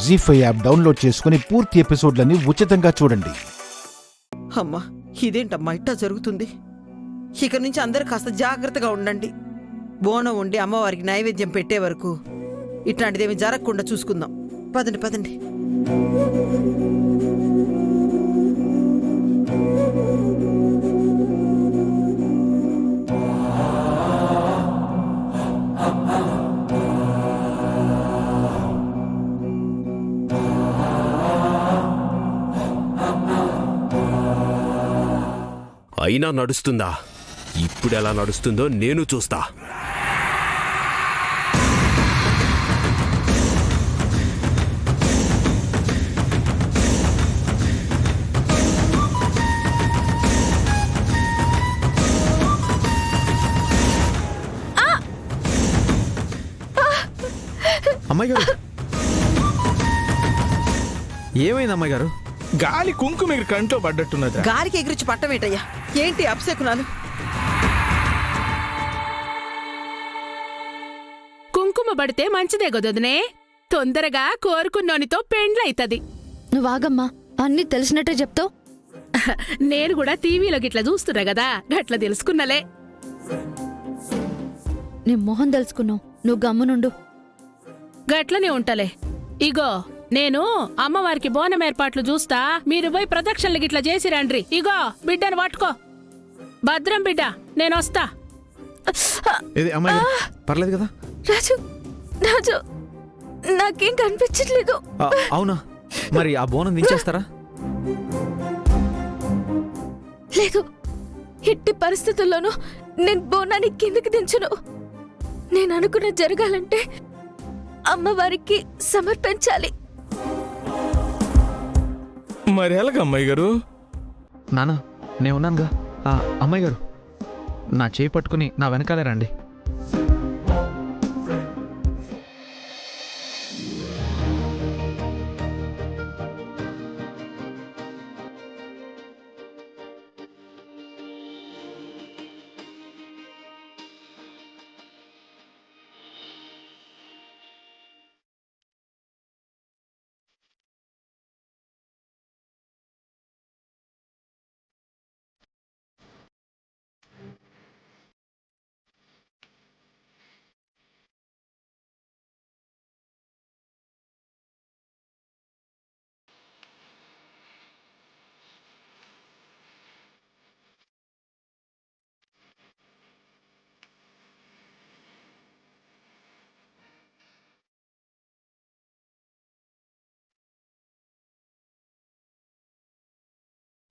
జీ5 app download చేసుకుని పూర్తి ఎపిసోడ్లని ఉచితంగా చూడండి. అమ్మా, ఇదేంటమ్మా ఇట్టా జరుగుతుంది? ఇక నుంచి అందరూ కాస్త జాగ్రత్తగా ఉండండి. బోనం ఉండి అమ్మవారికి నైవేద్యం పెట్టే వరకు ఇట్లాంటిదేమి జరగకుండా చూసుకుందాం. పదండి పదండి. అయినా నడుస్తుందా? ఇప్పుడెలా నడుస్తుందో నేను చూస్తా. అమ్మాయి గారు, ఏమైంది అమ్మాయి గారు? గాలి కుంకుమ ఎగిరి కంట్లో పడ్డట్టున్నది. గాలికి ఎగిరిచి పట్టమేటయ్యా, ఏంటి అపశకునాలు? కుంకుమ పడితే మంచిదే గదొదనే, తొందరగా కోరుకున్నోనితో పెండ్లైతది. నువ్వాగమ్మా, అన్నీ తెలిసినట్టే చెప్తావు. నేను కూడా టీవీలో గిట్లా చూస్తున్నా గదా, గట్ల తెలుసుకున్నలే. నీ మొహం తెలుసుకున్నావు, నువ్వు గమ్మునుండు. గట్లనే ఉంటలే. ఇగో నేను అమ్మవారికి బోనం ఏర్పాట్లు చూస్తా, మీరు పోయి ప్రదక్షిణలు గిట్లా చేసిరండ్రి. ఇగో బిడ్డను పట్టుకో. భద్రం బిడ్డ, నేనొస్తా. ఇది అమ్మాయి గారు, పర్లేదు కదా? రాజు, రాజు, నాకేం కనిపించట్లేదు. అవునా? మరి ఆ బోనం దించేస్తారా? లేదు, ఎట్టి పరిస్థితుల్లోనూ నేను బోనాన్ని కిందకి దించను. నేను అనుకున్న జరగాలంటే అమ్మవారికి సమర్పించాలి. మరి ఎలాగమ్మాయి గారు? నాన్న, నేను ఉన్నానుగా. అమ్మాయి గారు, నా చేయి పట్టుకుని నా వెనకాలే రండి.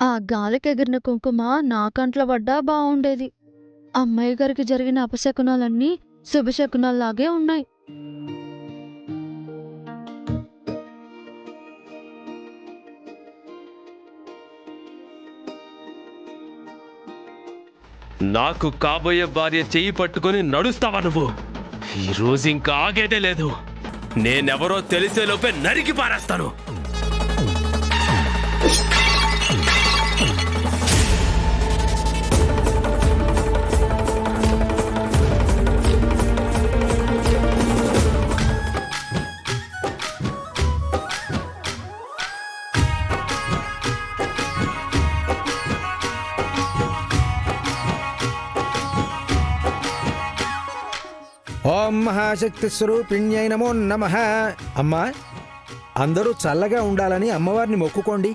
ఆ గాలికి ఎగిరిన కుంకుమ నా కంట్లో పడ్డా బాగుండేది. అమ్మాయి గారికి జరిగిన అపశకునాలన్నీ శుభశకునాల్లాగే ఉన్నాయి. నాకు కాబోయే భార్య చెయ్యి పట్టుకుని నడుస్తావా నువ్వు? ఈ రోజు ఇంకా ఆగేదే లేదు. నేనెవరో తెలిసేలోపే నరికి పారేస్తాను. ఓం మహాశక్తి స్వరూపిణ్యై నమో నమః. అమ్మా, అందరూ చల్లగా ఉండాలని అమ్మవారిని మొక్కుకోండి.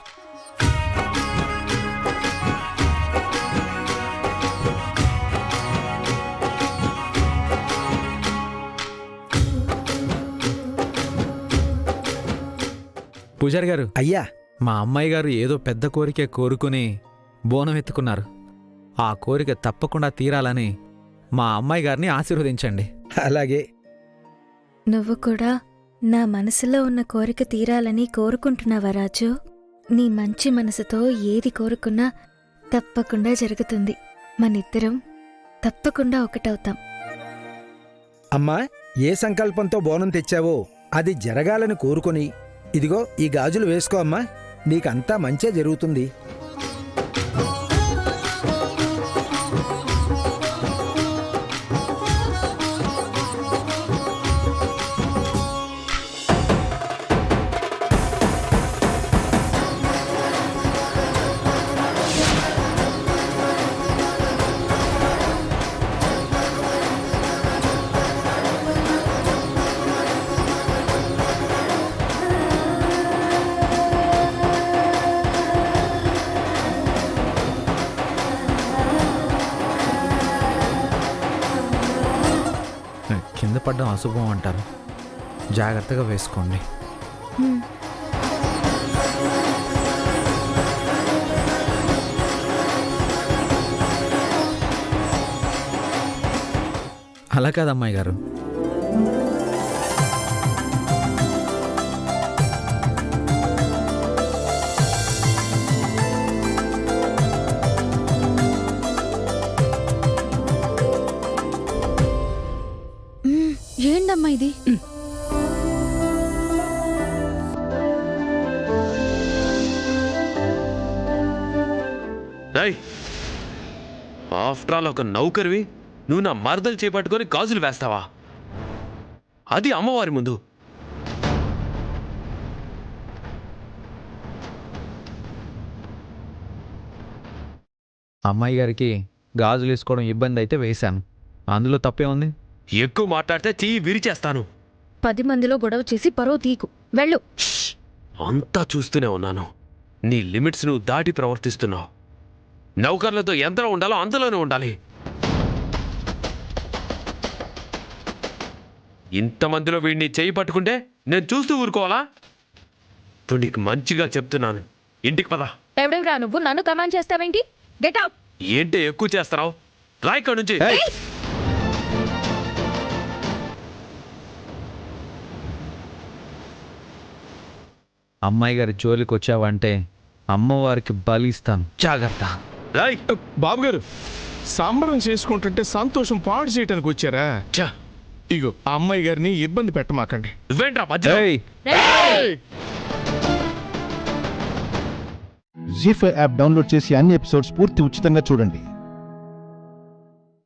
పూజారి గారు, అయ్యా, మా అమ్మాయి గారు ఏదో పెద్ద కోరిక కోరుకుని బోనం ఎత్తుకున్నారు. ఆ కోరిక తప్పకుండా తీరాలని మా అమ్మాయి గారిని ఆశీర్వదించండి. అలాగే. నువ్వు కూడా నా మనసులో ఉన్న కోరిక తీరాలని కోరుకుంటున్నావా రాజు? నీ మంచి మనసుతో ఏది కోరుకున్నా తప్పకుండా జరుగుతుంది. మనిద్దరం తప్పకుండా ఒకటవుతాం. అమ్మా, ఏ సంకల్పంతో బోనం తెచ్చావో అది జరగాలని కోరుకొని ఇదిగో ఈ గాజులు వేసుకో అమ్మా. నీకంతా మంచే జరుగుతుంది. పడడం అశుభం అంటారు. జాగ్రత్తగా వేసుకోండి. హ్మ్. అలా కాదు అమ్మాయి గారు. ఏంటమ్మా ఇది? రేయ్, ఆఫ్టర్ ఆల్ ఒక నౌకరివి నువ్వు నా మరదలు చేపట్టుకొని గాజులు వేస్తావా? అది అమ్మవారి ముందు. అమ్మాయి గారికి గాజులు వేసుకోవడం ఇబ్బంది అయితే వేశాను, అందులో తప్పే ఉంది. ఎక్కువ మాట్లాడితే చెయ్యి విరిచేస్తాను. 10 మందిలో గొడవ చేసి పరువు తీకు. వెళ్ళు. అంతా చూస్తూనే ఉన్నాను. నీ లిమిట్స్ నువ్వు దాటి ప్రవర్తిస్తున్నావు. నౌకర్లతో ఎంతలో ఉండాలో అందులోనే ఉండాలి. ఇంతమందిలో వీడిని చేయి పట్టుకుంటే నేను చూస్తూ ఊరుకోవాలా? ఇప్పుడు నీకు మంచిగా చెప్తున్నాను, ఇంటికి పద. ఎవడెవరా నువ్వు నన్ను కమాండ్ చేస్తావేంటి? Get out. ఏంటి ఎక్కువ చేస్తున్నావు? రా ఇక్కడి నుంచి. అమ్మాయి గారి జోలికి వచ్చావంటే అమ్మవారికి బలిస్తాను, జాగ్రత్త. రాయ్, బాబు గారు, సంబరం చేసుకుంటుంటే సంతోషం పాడు చేయడానికి వచ్చారా? ఛ, ఇగో ఆ అమ్మాయి గారిని ఇబ్బంది పెట్టమాకండి. నువ్వేంట్రా మధ్యలో? జీ5 యాప్ డౌన్లోడ్ చేసి అన్ని ఎపిసోడ్స్ పూర్తి ఉచితంగా చూడండి.